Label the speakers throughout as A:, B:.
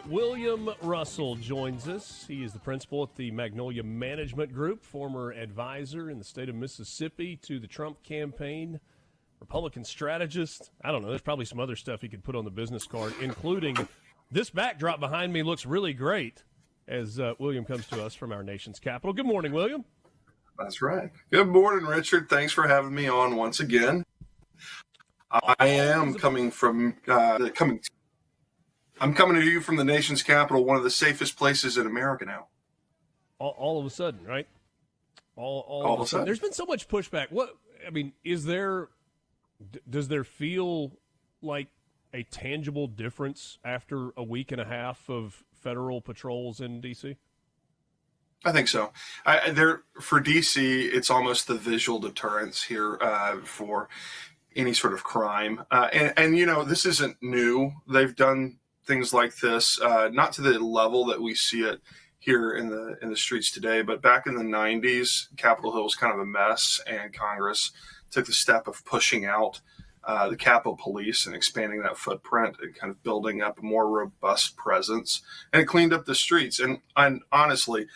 A: William Russell joins us. He is the principal at the Magnolia Management Group, former advisor in the state of Mississippi to the Trump campaign, Republican strategist. I don't know. There's probably some other stuff he could put on the business card, including this backdrop behind me looks really great as William comes to us from our nation's capital. Good morning, William.
B: That's right. Good morning, Richard. Thanks for having me on once again. I am coming to you from the nation's capital, one of the safest places in America now.
A: All of a sudden, right? All of a sudden. There's been so much pushback. Does there feel like a tangible difference after a week and a half of federal patrols in D.C.?
B: I think so. For D.C., it's almost the visual deterrence here for any sort of crime. And this isn't new. They've done things like this, not to the level that we see it here in the streets today, but back in the 90s, Capitol Hill was kind of a mess, and Congress took the step of pushing out the Capitol Police and expanding that footprint and kind of building up a more robust presence, and it cleaned up the streets. And honestly,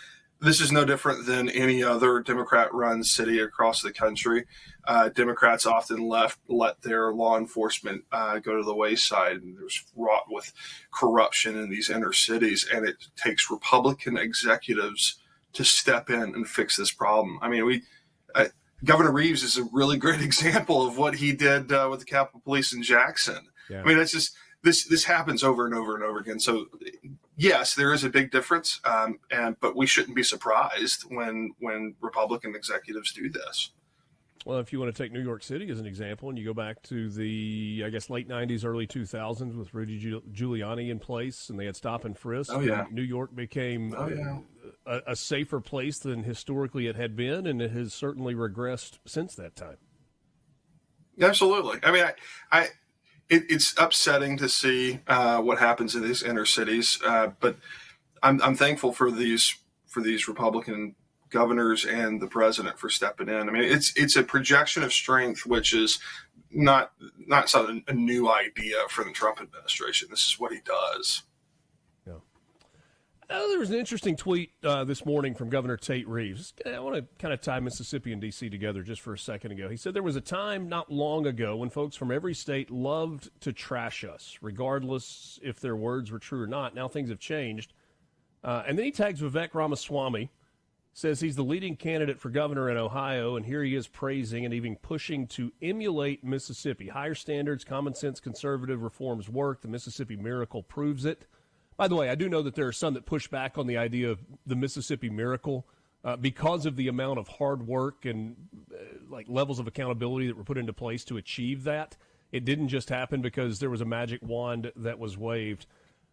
B: this is no different than any other Democrat-run city across the country. Democrats often let their law enforcement go to the wayside, and there's wrought with corruption in these inner cities, and it takes Republican executives to step in and fix this problem. I mean, Governor Reeves is a really great example of what he did with the Capitol Police in Jackson. Yeah. I mean, that's just this happens over and over and over again. So, yes, there is a big difference, but we shouldn't be surprised when Republican executives do this.
A: Well, if you want to take New York City as an example, and you go back to the, late 90s, early 2000s with Rudy Giuliani in place, and they had stop and frisk.
B: Oh, yeah.
A: New York became a safer place than historically it had been, and it has certainly regressed since that time.
B: Absolutely. I mean, it's upsetting to see what happens in these inner cities, but I'm thankful for these Republican governors and the president for stepping in. I mean, it's a projection of strength, which is not a new idea for the Trump administration. This is what he does.
A: Yeah. There was an interesting tweet this morning from Governor Tate Reeves. I want to kind of tie Mississippi and D.C. together just for a second ago. He said there was a time not long ago when folks from every state loved to trash us, regardless if their words were true or not. Now things have changed. And then he tags Vivek Ramaswamy, says he's the leading candidate for governor in Ohio, and here he is praising and even pushing to emulate Mississippi. Higher standards, common sense, conservative reforms work. The Mississippi Miracle proves it. By the way, I do know that there are some that push back on the idea of the Mississippi Miracle because of the amount of hard work and levels of accountability that were put into place to achieve that. It didn't just happen because there was a magic wand that was waved.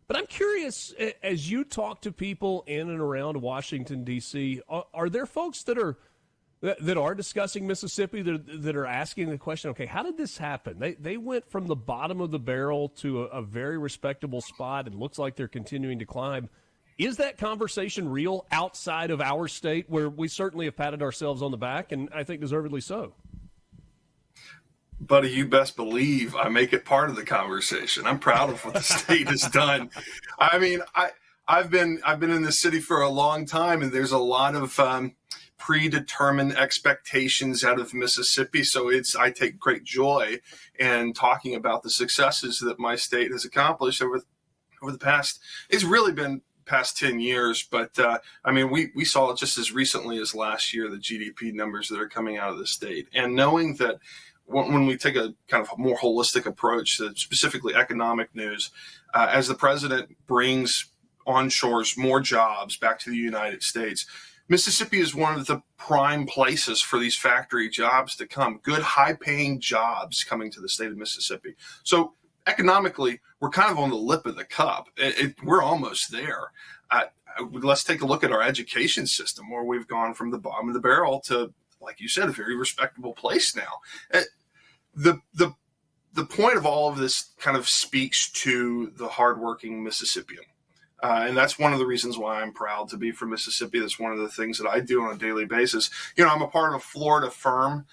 A: But I'm curious, as you talk to people in and around Washington, D.C., are there folks that are discussing Mississippi that are asking the question, okay, how did this happen? They went from the bottom of the barrel to a very respectable spot and looks like they're continuing to climb. Is that conversation real outside of our state, where we certainly have patted ourselves on the back, and I think deservedly so?
B: Buddy, you best believe I make it part of the conversation. I'm proud of what the state has done. I mean, I've been in this city for a long time, and there's a lot of predetermined expectations out of Mississippi. So I take great joy in talking about the successes that my state has accomplished over the past. It's really been past 10 years, but we saw just as recently as last year the GDP numbers that are coming out of the state, and knowing that. When we take a kind of more holistic approach to specifically economic news, as the president brings onshores more jobs back to the United States, Mississippi is one of the prime places for these factory jobs to come, good high-paying jobs coming to the state of Mississippi. So economically, we're kind of on the lip of the cup. We're almost there. Let's take a look at our education system, where we've gone from the bottom of the barrel to, like you said, a very respectable place now. The point of all of this kind of speaks to the hardworking Mississippian. And that's one of the reasons why I'm proud to be from Mississippi. That's one of the things that I do on a daily basis. I'm a part of a Florida firm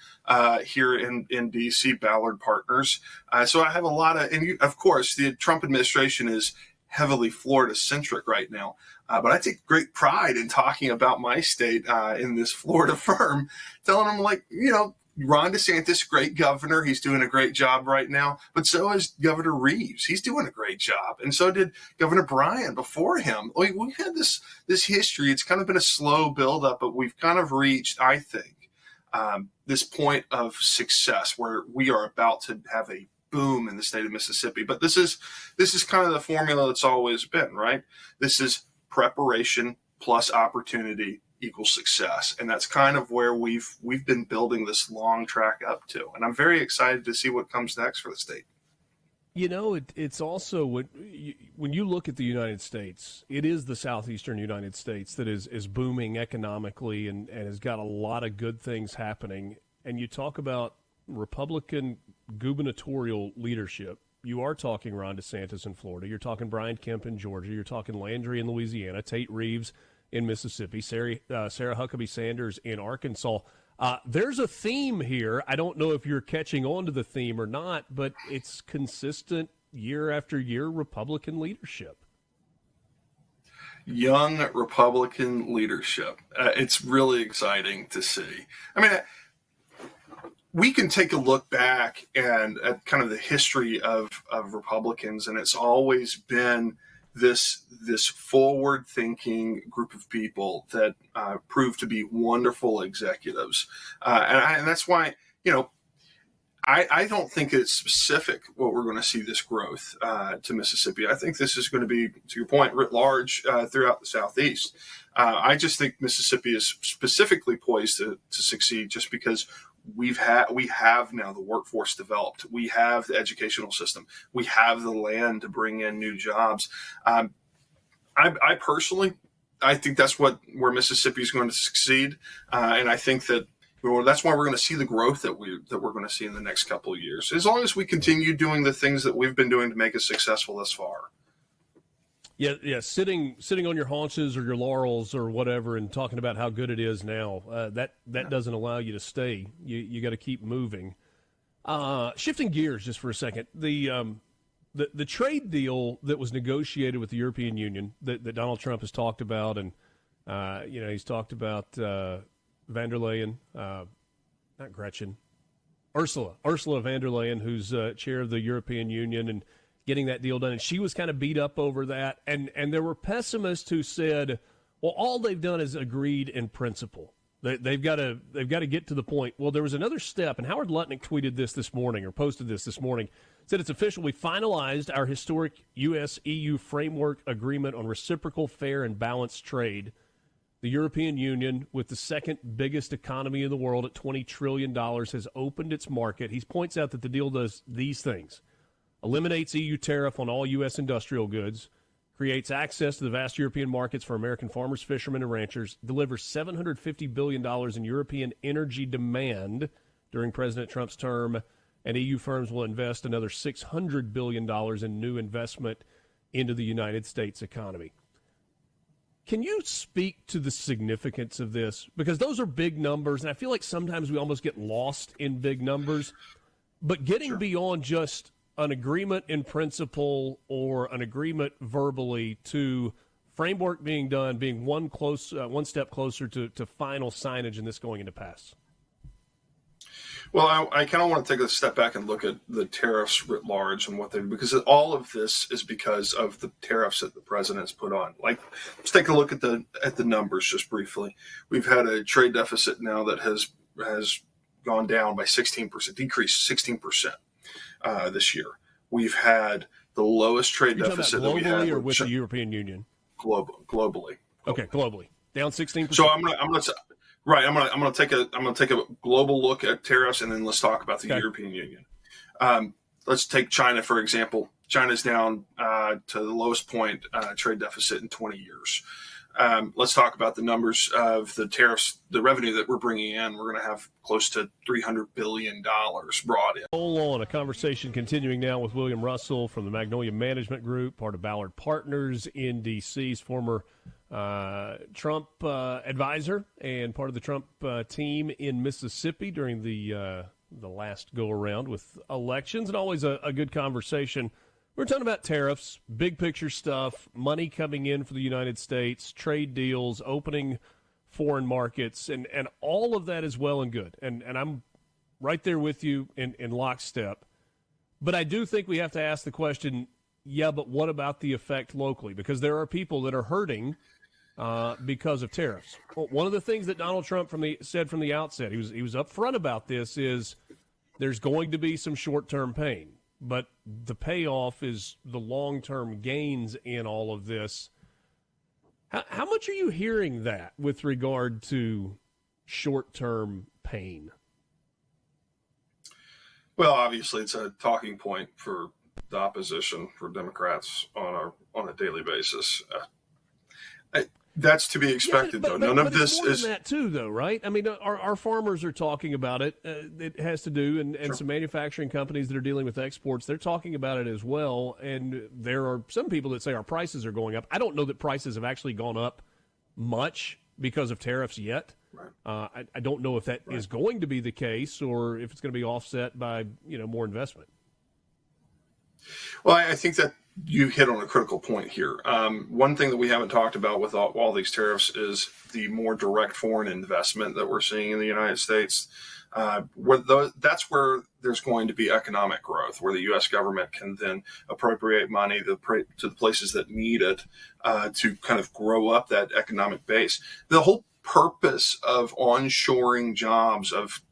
B: here in D.C., Ballard Partners. So I have a lot of, and of course, the Trump administration is heavily Florida centric right now. But I take great pride in talking about my state in this Florida firm, telling them, like, Ron DeSantis, great governor. He's doing a great job right now. But so is Governor Reeves. He's doing a great job. And so did Governor Bryan before him. We've had this history. It's kind of been a slow buildup, but we've kind of reached, I think, this point of success where we are about to have a boom in the state of Mississippi. But this is kind of the formula that's always been, right? This is preparation plus opportunity equals success. And that's kind of where we've been building this long track up to. And I'm very excited to see what comes next for the state.
A: It's also when you look at the United States, it is the southeastern United States that is booming economically and has got a lot of good things happening. And you talk about Republican gubernatorial leadership. You are talking Ron DeSantis in Florida. You're talking Brian Kemp in Georgia. You're talking Landry in Louisiana, Tate Reeves in Mississippi, Sarah Huckabee Sanders in Arkansas. There's a theme here. I don't know if you're catching on to the theme or not, but it's consistent year after year Republican leadership.
B: Young Republican leadership. It's really exciting to see. I mean, we can take a look back and at kind of the history of Republicans, and it's always been this forward-thinking group of people that prove to be wonderful executives, and that's why I don't think it's specific what we're going to see this growth to Mississippi. I think this is going to be, to your point, writ large throughout the Southeast. I just think Mississippi is specifically poised to succeed just because we have now the workforce developed. We have the educational system. We have the land to bring in new jobs. I personally, I think that's where Mississippi is going to succeed, and I think that that's why we're going to see the growth that we're going to see in the next couple of years, as long as we continue doing the things that we've been doing to make us successful thus far.
A: Yeah. Sitting on your haunches or your laurels or whatever and talking about how good it is now, that doesn't allow you to stay. You got to keep moving. Shifting gears just for a second, the trade deal that was negotiated with the European Union that Donald Trump has talked about, and he's talked about van der Leyen, not Gretchen, Ursula van der Leyen, who's chair of the European Union, and getting that deal done. And she was kind of beat up over that. And there were pessimists who said, well, all they've done is agreed in principle. They've got to get to the point. Well, there was another step, and Howard Lutnick tweeted this morning, or posted this morning, said it's official. We finalized our historic U.S.-EU framework agreement on reciprocal, fair, and balanced trade. The European Union, with the second biggest economy in the world at $20 trillion, has opened its market. He points out that the deal does these things: eliminates EU tariff on all U.S. industrial goods, creates access to the vast European markets for American farmers, fishermen, and ranchers, delivers $750 billion in European energy demand during President Trump's term, and EU firms will invest another $600 billion in new investment into the United States economy. Can you speak to the significance of this? Because those are big numbers, and I feel like sometimes we almost get lost in big numbers. But getting beyond just an agreement in principle or an agreement verbally to framework being done, being one step closer to final signage and this going into pass?
B: Well, I kind of want to take a step back and look at the tariffs writ large and what they do, because all of this is because of the tariffs that the president's put on. Like, let's take a look at the numbers just briefly. We've had a trade deficit now that has gone down by 16%, decreased 16% this year. We've had the lowest trade deficit that we had.
A: Globally or with the European Union?
B: Globally.
A: Okay, globally. Down 16%.
B: So I'm gonna take a global look at tariffs, and then let's talk about the European Union. Let's take China, for example. China's down to the lowest point trade deficit in 20 years. Let's talk about the numbers of the tariffs, the revenue that we're bringing in. We're going to have close to $300 billion brought in.
A: Hold on. A conversation continuing now with William Russell from the Magnolia Management Group, part of Ballard Partners in D.C.'s former Trump advisor and part of the Trump team in Mississippi during the last go-around with elections, and always a good conversation We're talking about tariffs, big picture stuff, money coming in for the United States, trade deals, opening foreign markets, and all of that is well and good. And I'm right there with you in lockstep. But I do think we have to ask the question, yeah, but what about the effect locally? Because there are people that are hurting because of tariffs. Well, one of the things that Donald Trump said from the outset, he was upfront about this, is there's going to be some short-term pain. But the payoff is the long-term gains in all of this. How much are you hearing that with regard to short-term pain?
B: Well, obviously, it's a talking point for the opposition, for Democrats on a daily basis. That's to be expected, though. None of this
A: more
B: is
A: than that too, though, right? I mean, our farmers are talking about it. It has to do, and
B: Sure.
A: some manufacturing companies that are dealing with exports, they're talking about it as well. And there are some people that say our prices are going up. I don't know that prices have actually gone up much because of tariffs yet.
B: Right.
A: I don't know if that is going to be the case, or if it's going to be offset by more investment.
B: Well, I think that you hit on a critical point here. One thing that we haven't talked about with all these tariffs is the more direct foreign investment that we're seeing in the United States. That's where there's going to be economic growth, where the U.S. government can then appropriate money to the places that need it to kind of grow up that economic base. The whole purpose of onshoring jobs, of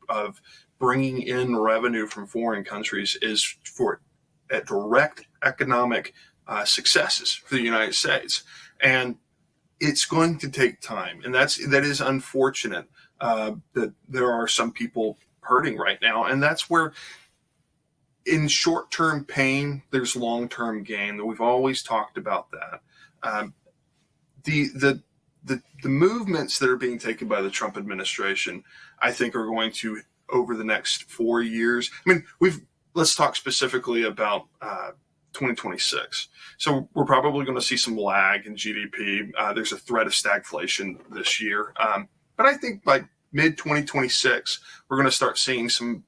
B: bringing in revenue from foreign countries, is for direct economic successes for the United States, and it's going to take time, and that is unfortunate that there are some people hurting right now, and that's where, in short-term pain, there's long-term gain. We've always talked about that. The movements that are being taken by the Trump administration, I think, are going to, over the next 4 years. I mean, let's talk specifically about 2026. So we're probably going to see some lag in GDP. There's a threat of stagflation this year. But I think by mid-2026, we're going to start seeing some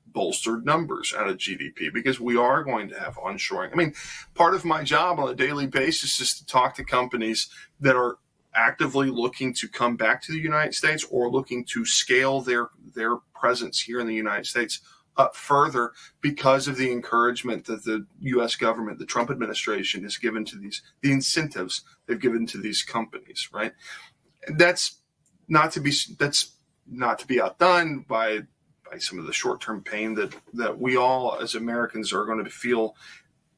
B: bolstered numbers out of GDP, because we are going to have onshoring. I mean, part of my job on a daily basis is to talk to companies that are actively looking to come back to the United States, or looking to scale their presence here in the United States up further, because of the encouragement that the U.S. government, the Trump administration, has given to the incentives they've given to these companies, right? That's not to be outdone by some of the short-term pain that we all as Americans are going to feel.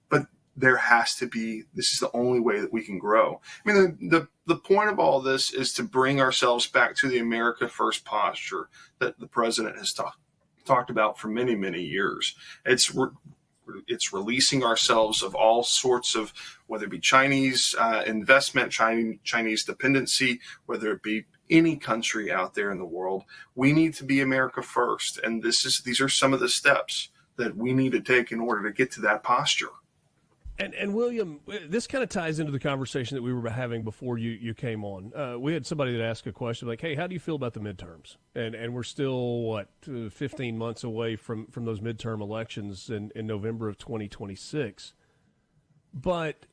B: But there has to be, this is the only way that we can grow. I mean, the point of all this is to bring ourselves back to the America First posture that the president has talked about for many, many years. It's releasing ourselves of all sorts of, whether it be Chinese investment, Chinese dependency, whether it be any country out there in the world. We need to be America first, and these are some of the steps that we need to take in order to get to that posture.
A: And William, this kind of ties into the conversation that we were having before you came on. We had somebody that asked a question like, hey, how do you feel about the midterms? And we're still, 15 months away from those midterm elections in November of 2026. But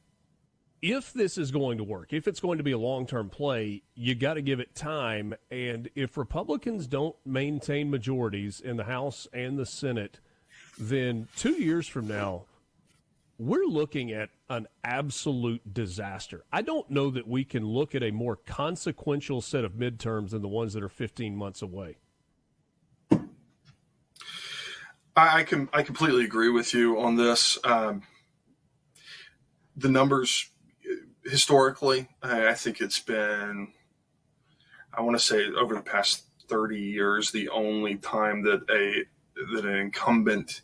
A: if this is going to work, if it's going to be a long-term play, you got to give it time. And if Republicans don't maintain majorities in the House and the Senate, then 2 years from now, we're looking at an absolute disaster. I don't know that we can look at a more consequential set of midterms than the ones that are 15 months away.
B: I completely agree with you on this. The numbers, historically, I think it's been, I want to say over the past 30 years, the only time that an incumbent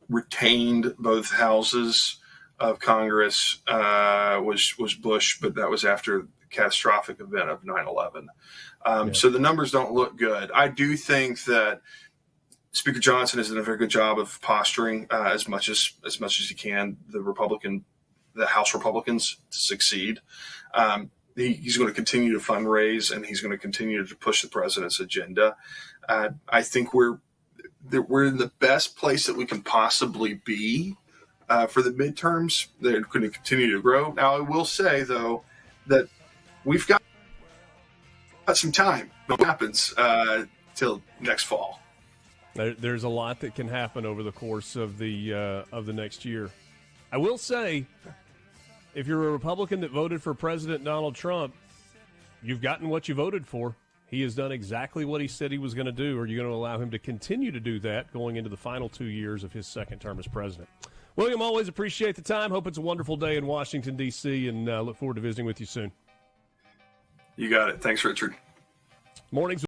B: retained both houses of Congress was Bush, but that was after the catastrophic event of 9/11. So the numbers don't look good. I do think that Speaker Johnson has done a very good job of posturing as much as he can the House Republicans to succeed. He's going to continue to fundraise, and he's going to continue to push the president's agenda. I think we're in the best place that we can possibly be for the midterms. They're going to continue to grow. Now, I will say, though, that we've got some time. What happens till next fall?
A: There's a lot that can happen over the course of the next year. I will say, if you're a Republican that voted for President Donald Trump, you've gotten what you voted for. He has done exactly what he said he was going to do. Are you going to allow him to continue to do that going into the final 2 years of his second term as president? William, always appreciate the time. Hope it's a wonderful day in Washington, D.C., and look forward to visiting with you soon.
B: You got it. Thanks, Richard.
A: Mornings.